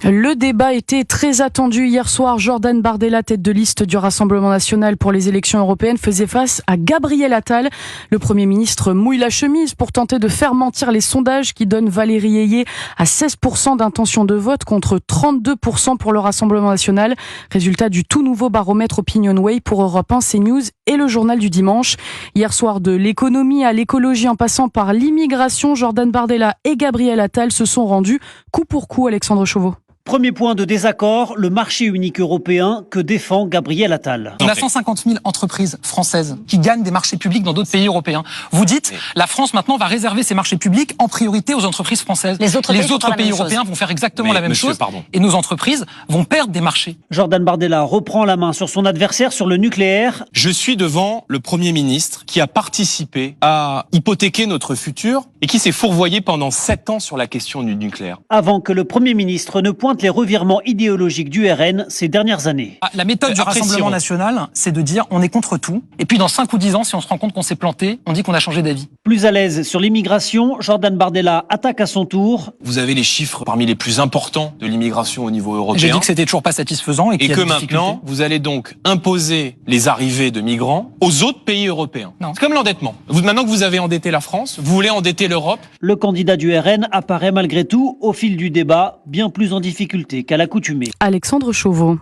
Le débat était très attendu hier soir. Jordan Bardella, tête de liste du Rassemblement national pour les élections européennes, faisait face à Gabriel Attal. Le Premier ministre mouille la chemise pour tenter de faire mentir les sondages qui donnent Valérie Ayé à 16% d'intention de vote contre 32% pour le Rassemblement national. Résultat du tout nouveau baromètre Opinionway pour Europe 1, CNews et le journal du dimanche. Hier soir, de l'économie à l'écologie en passant par l'immigration, Jordan Bardella et Gabriel Attal se sont rendus coup pour coup. Alexandre Chauveau. Premier point de désaccord, le marché unique européen que défend Gabriel Attal. On a 150 000 entreprises françaises qui gagnent des marchés publics dans d'autres pays européens. Vous dites, la France maintenant va réserver ses marchés publics en priorité aux entreprises françaises. Les autres pays européens vont faire exactement la même chose et nos entreprises vont perdre des marchés. Jordan Bardella reprend la main sur son adversaire sur le nucléaire. Je suis devant le Premier ministre qui a participé à hypothéquer notre futur et qui s'est fourvoyé pendant 7 ans sur la question du nucléaire. Avant que le Premier ministre ne pointe les revirements idéologiques du RN ces dernières années. La méthode du Rassemblement national, c'est de dire on est contre tout. Et puis dans 5 ou 10 ans, si on se rend compte qu'on s'est planté, on dit qu'on a changé d'avis. Plus à l'aise sur l'immigration, Jordan Bardella attaque à son tour. Vous avez les chiffres parmi les plus importants de l'immigration au niveau européen. J'ai dit que c'était toujours pas satisfaisant et que maintenant, vous allez donc imposer les arrivées de migrants aux autres pays européens. C'est comme l'endettement. Maintenant que vous avez endetté la France, vous voulez endetter l'Europe. Le candidat du RN apparaît malgré tout, au fil du débat, bien plus en difficulté qu'à l'accoutumée. Alexandre Chauveau.